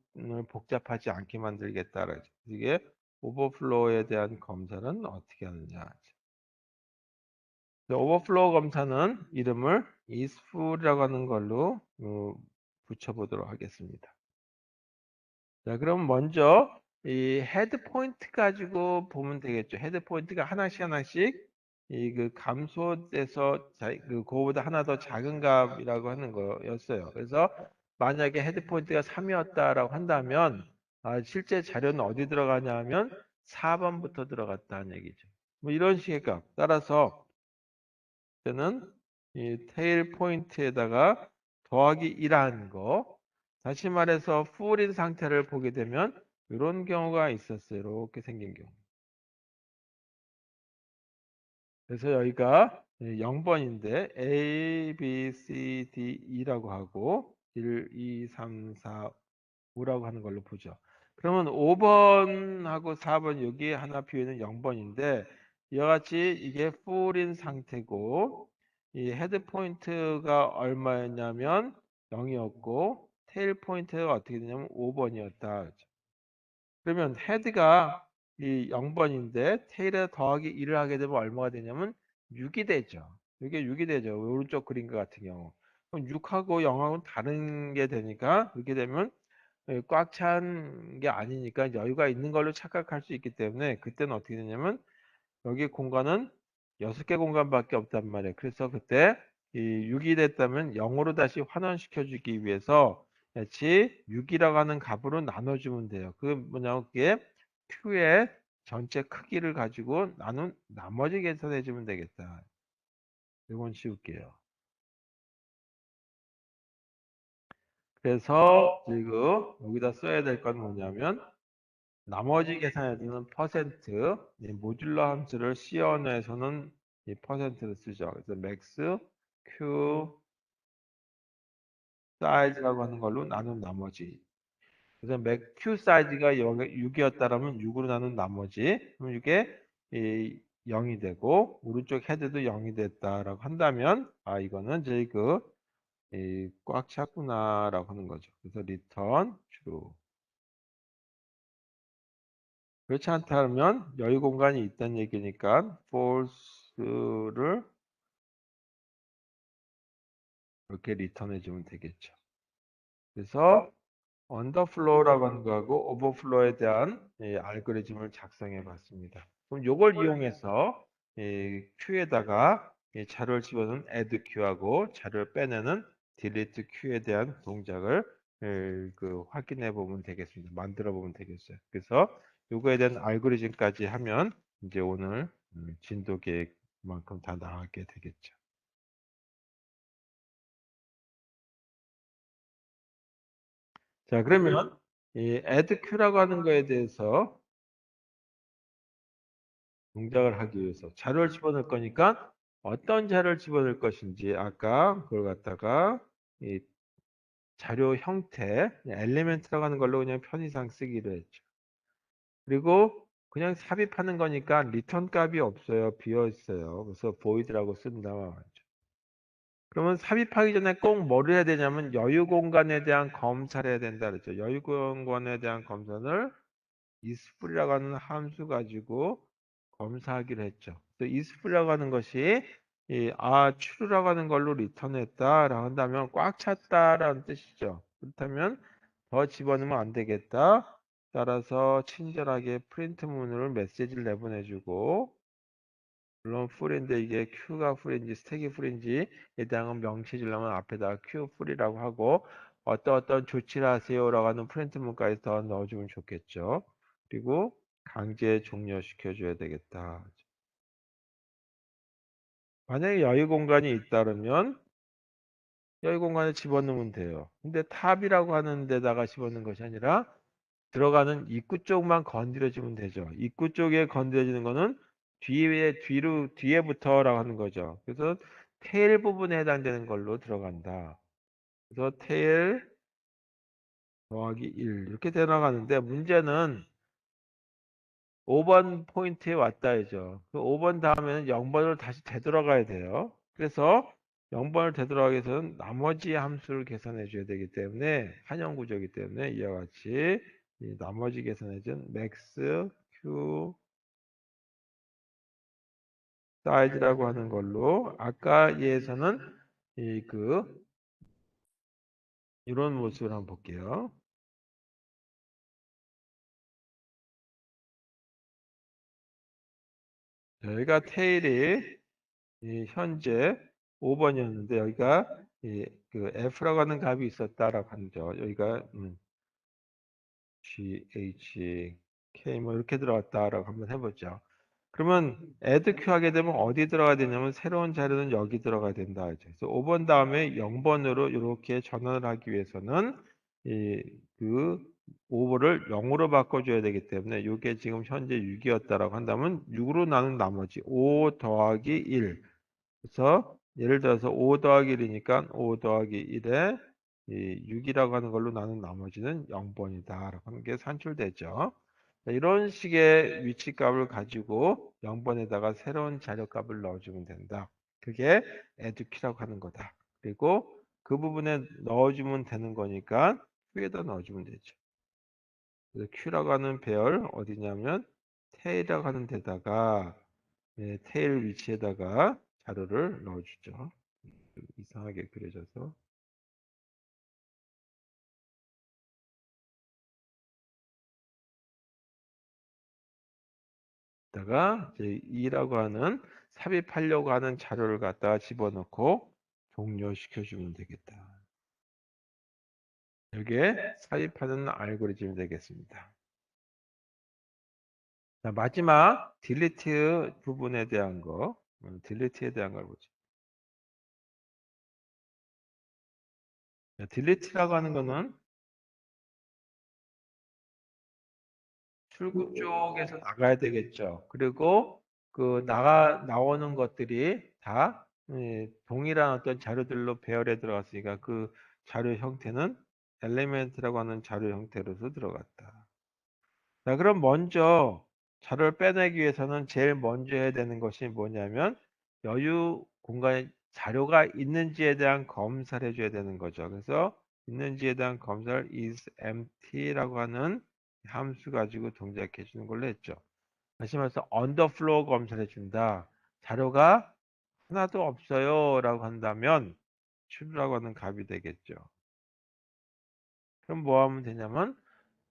복잡하지 않게 만들겠다라죠. 이게 오버플로우에 대한 검사는 어떻게 하느냐. 오버플로우 검사는 이름을 isFull이라고 하는 걸로 붙여보도록 하겠습니다. 자, 그럼 먼저 이 헤드 포인트 가지고 보면 되겠죠. 헤드 포인트가 하나씩 하나씩 그 감소돼서 그거보다 하나 더 작은 값이라고 하는 거였어요. 그래서 만약에 헤드 포인트가 3이었다라고 한다면 실제 자료는 어디 들어가냐면 4번부터 들어갔다는 얘기죠. 뭐 이런 식의 값. 따라서 때는 이 테일 포인트에다가 더하기 1한 거. 다시 말해서 full인 상태를 보게 되면 이런 경우가 있었어요. 이렇게 생긴 경우. 그래서 여기가 0번인데 A, B, C, D, E라고 하고 1, 2, 3, 4, 5라고 하는 걸로 보죠. 그러면 5번하고 4번 여기에 하나 비어있는 0번인데 이와 같이 이게 full인 상태고 이 헤드 포인트가 얼마였냐면 0이었고 테일 포인트가 어떻게 되냐면 5번이었다. 그러면 헤드가 이 0번인데 테일에 더하기 1을 하게 되면 얼마가 되냐면 6이 되죠. 이게 6이 되죠. 오른쪽 그림 같은 경우. 그럼 6하고 0하고는 다른 게 되니까 이렇게 되면 꽉 찬 게 아니니까 여유가 있는 걸로 착각할 수 있기 때문에 그때는 어떻게 되냐면 여기 공간은 6개 공간밖에 없단 말이에요. 그래서 그때 이 6이 됐다면 0으로 다시 환원시켜 주기 위해서 같이 6이라고 하는 값으로 나눠주면 돼요. 그 뭐냐면 그게 Q의 전체 크기를 가지고 나눈 나머지 계산해 주면 되겠다. 이건 씌울게요. 그래서 지금 여기다 써야 될 건 뭐냐면 나머지 계산해주는 퍼센트, 이 모듈러 함수를 C 언어에서는 이 퍼센트를 쓰죠. 그래서 max q 사이즈라고 하는 걸로 나눈 나머지. 그래서 max q 사이즈가 6이었다라면 6으로 나눈 나머지. 그럼 이게 이 0이 되고 오른쪽 헤드도 0이 됐다라고 한다면 이거는 저희 꽉 찼구나라고 하는 거죠. 그래서 return true. 그렇지 않다면 여유 공간이 있다는 얘기니까 false를 이렇게 리턴해 주면 되겠죠. 그래서 언더플로우라고 하는 거하고 오버플로우에 대한 알고리즘을 작성해 봤습니다. 그럼 이걸 이용해서 Q에다가 자료를 집어넣은 add Q하고 자료를 빼내는 delete Q에 대한 동작을 확인해 보면 되겠습니다. 만들어 보면 되겠어요. 그래서 이거에 대한 알고리즘까지 하면 이제 오늘 진도 계획만큼 다 나가게 되겠죠. 자, 그러면 이 add Q라고 하는 거에 대해서 동작을 하기 위해서 자료를 집어넣을 거니까 어떤 자료를 집어넣을 것인지 아까 그걸 갖다가 이 자료 형태 엘리멘트라고 하는 걸로 그냥 편의상 쓰기로 했죠. 그리고 그냥 삽입하는 거니까 리턴 값이 없어요. 비어 있어요. 그래서 void라고 쓴다 말이죠. 그러면 삽입하기 전에 꼭 뭐를 해야 되냐면 여유 공간에 대한 검사를 해야 된다 그랬죠. 여유 공간에 대한 검사를 isFor이라고 하는 함수 가지고 검사하기로 했죠. 그래서 isFor이라고 하는 것이 true라고 하는 걸로 리턴했다라고 한다면 꽉 찼다라는 뜻이죠. 그렇다면 더 집어넣으면 안 되겠다. 따라서 친절하게 프린트 문으로 메시지를 내보내주고 물론 풀인데 이게 Q가 풀인지 스택이 풀인지에 대한 명시 주려면 앞에다가 Q 풀이라고 하고 어떤 조치를 하세요라고 하는 프린트 문까지 더 넣어주면 좋겠죠. 그리고 강제 종료시켜 줘야 되겠다. 만약에 여유 공간이 있다면 여유 공간에 집어넣으면 돼요. 근데 탑이라고 하는 데다가 집어넣는 것이 아니라 들어가는 입구 쪽만 건드려주면 되죠. 입구 쪽에 건드려지는 거는 뒤에부터라고 하는 거죠. 그래서 테일 부분에 해당되는 걸로 들어간다. 그래서 테일 더하기 1 이렇게 되어가는데 문제는 5번 포인트에 왔다이죠. 그 5번 다음에는 0번으로 다시 되돌아가야 돼요. 그래서 0번을 되돌아가기 위해서는 나머지 함수를 계산해 줘야 되기 때문에 한형 구조이기 때문에 이와 같이 이 나머지 계산해준 max q 사이즈라고 하는 걸로 아까 예에서는 이런 모습을 한번 볼게요. 여기가 테일이 현재 5번이었는데 여기가 F라고 하는 값이 있었다라고 하죠. 여기가 GH, K 뭐 이렇게 들어갔다라고 한번 해보죠. 그러면 add q 하게 되면 어디 들어가야 되냐면 새로운 자료는 여기 들어가야 된다. 그래서 5번 다음에 0번으로 이렇게 전환을 하기 위해서는 그 5번을 0으로 바꿔줘야 되기 때문에 이게 지금 현재 6이었다라고 한다면 6으로 나눈 나머지 5 더하기 1. 그래서 예를 들어서 5 더하기 1이니까 5 더하기 1에 6이라고 하는 걸로 나눈 나머지는 0번이다라고 하는 게 산출되죠. 자, 이런 식의 위치값을 가지고 0번에다가 새로운 자료값을 넣어주면 된다. 그게 addKey라고 하는 거다. 그리고 그 부분에 넣어주면 되는 거니까 Q에다 넣어주면 되죠. 그래서 Q라고 하는 배열 어디냐면 tail이라고 하는 데다가 테일 위치에다가 자료를 넣어주죠. 좀 이상하게 그려져서. 다가 이제 2라고 하는 삽입하려고 하는 자료를 갖다가 집어넣고 종료시켜 주면 되겠다. 이게 삽입하는 알고리즘이 되겠습니다. 자, 마지막 딜리트 부분에 대한 거, 딜리트에 대한 걸 보죠. 딜리트라고 하는 거는 출구 쪽에서 나가야 되겠죠. 그리고 나오는 것들이 다 동일한 어떤 자료들로 배열에 들어갔으니까 그 자료 형태는 엘리멘트라고 하는 자료 형태로서 들어갔다. 자, 그럼 먼저 자료를 빼내기 위해서는 제일 먼저 해야 되는 것이 뭐냐면 여유 공간에 자료가 있는지에 대한 검사를 해줘야 되는 거죠. 그래서 있는지에 대한 검사를 is empty라고 하는 함수 가지고 동작해 주는 걸로 했죠. 다시 말해서 언더플로우 검사를 해준다. 자료가 하나도 없어요 라고 한다면 true라고 하는 값이 되겠죠. 그럼 뭐 하면 되냐면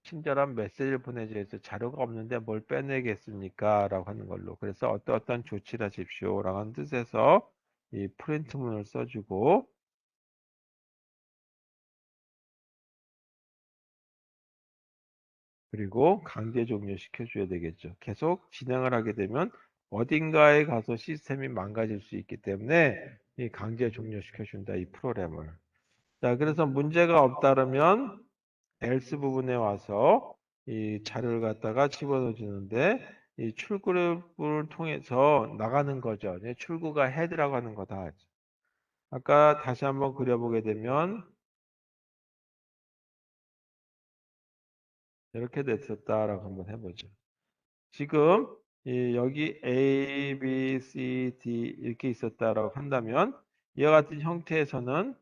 친절한 메시지를 보내줘서 자료가 없는데 뭘 빼내겠습니까? 라고 하는 걸로. 그래서 어떤 조치를 하십시오. 라고 하는 뜻에서 이 프린트문을 써주고 그리고 강제 종료시켜 줘야 되겠죠. 계속 진행을 하게 되면 어딘가에 가서 시스템이 망가질 수 있기 때문에 이 강제 종료시켜 준다. 이 프로그램을. 자, 그래서 문제가 없다면 else 부분에 와서 이 자료를 갖다가 집어넣어 주는데 이 출구를 통해서 나가는 거죠. 이제 출구가 head라고 하는 거다. 아까 다시 한번 그려보게 되면 이렇게 됐었다라고 한번 해보죠. 지금 여기 A, B, C, D 이렇게 있었다라고 한다면 이와 같은 형태에서는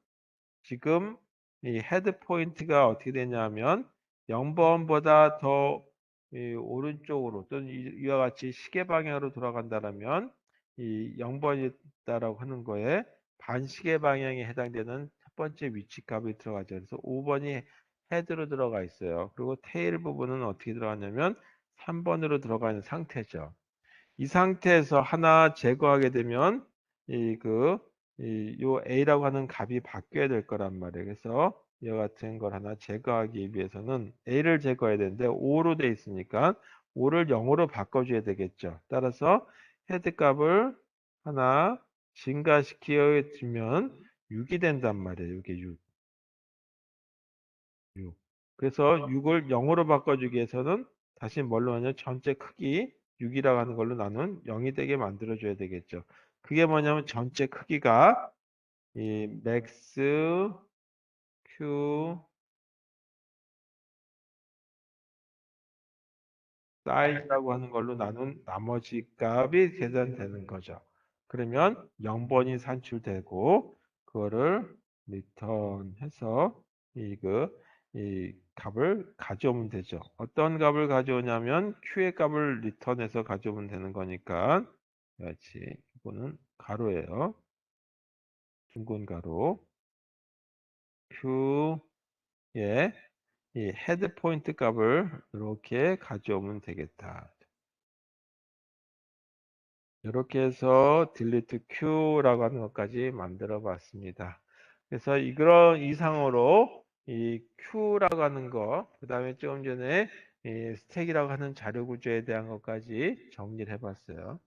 지금 이 헤드 포인트가 어떻게 되냐면 0번보다 더 오른쪽으로 또는 이와 같이 시계 방향으로 돌아간다면 이 0번이다라고 하는 거에 반시계 방향에 해당되는 첫 번째 위치 값이 들어가죠. 그래서 5번이 헤드로 들어가 있어요. 그리고 테일 부분은 어떻게 들어가냐면 3번으로 들어가 있는 상태죠. 이 상태에서 하나 제거하게 되면 요 A라고 하는 값이 바뀌어야 될 거란 말이에요. 그래서 이와 같은 걸 하나 제거하기 위해서는 A를 제거해야 되는데 5로 돼 있으니까 5를 0으로 바꿔줘야 되겠죠. 따라서 헤드 값을 하나 증가시켜 주면 6이 된단 말이에요. 이게 6. 그래서 6을 0으로 바꿔주기 위해서는 다시 뭘로 하냐? 전체 크기 6이라고 하는 걸로 나눈 0이 되게 만들어줘야 되겠죠. 그게 뭐냐면 전체 크기가 이 맥스 q 사이즈라고 하는 걸로 나눈 나머지 값이 계산되는 거죠. 그러면 0번이 산출되고 그거를 리턴해서 이 값을 가져오면 되죠. 어떤 값을 가져오냐면 q의 값을 리턴해서 가져오면 되는 거니까 같이 이거는 가로예요. 둥근 가로 q의 이 헤드 포인트 값을 이렇게 가져오면 되겠다. 이렇게 해서 delete q라고 하는 것까지 만들어 봤습니다. 그래서 이런 이상으로 이 q라고 하는 거, 그 다음에 조금 전에 이 스택이라고 하는 자료 구조에 대한 것까지 정리를 해봤어요.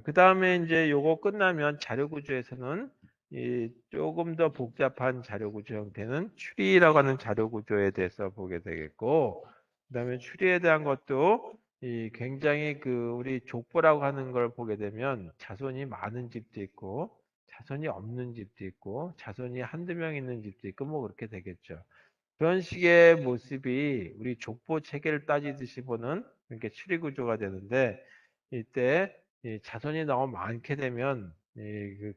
그 다음에 이제 요거 끝나면 자료 구조에서는 이 조금 더 복잡한 자료 구조 형태는 추리라고 하는 자료 구조에 대해서 보게 되겠고, 그 다음에 추리에 대한 것도 이 굉장히 우리 족보라고 하는 걸 보게 되면 자손이 많은 집도 있고, 자손이 없는 집도 있고, 자손이 한두 명 있는 집도 있고, 뭐 그렇게 되겠죠. 그런 식의 모습이 우리 족보 체계를 따지듯이 보는 이렇게 추리 구조가 되는데, 이때 이 자손이 너무 많게 되면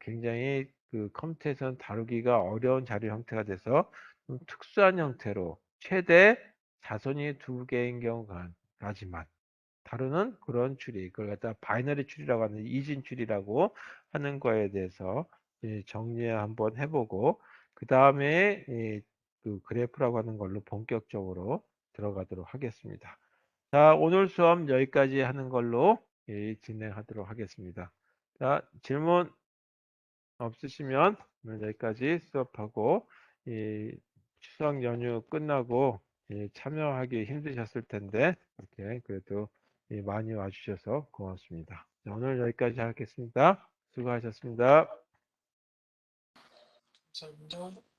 굉장히 컴퓨터에서는 다루기가 어려운 자료 형태가 돼서 좀 특수한 형태로 최대 자손이 2개인 경우까지만 다루는 그런 추리, 그걸 갖다 바이너리 추리라고 하는 이진 추리라고 하는 거에 대해서 정리 한번 해보고 그 다음에 그래프라고 하는 걸로 본격적으로 들어가도록 하겠습니다. 자, 오늘 수업 여기까지 하는 걸로 진행하도록 하겠습니다. 자, 질문 없으시면 오늘 여기까지 수업하고 추석 연휴 끝나고 참여하기 힘드셨을 텐데 이렇게 그래도 많이 와주셔서 고맙습니다. 자, 오늘 여기까지 하겠습니다. 수고하셨습니다. 감사합니다.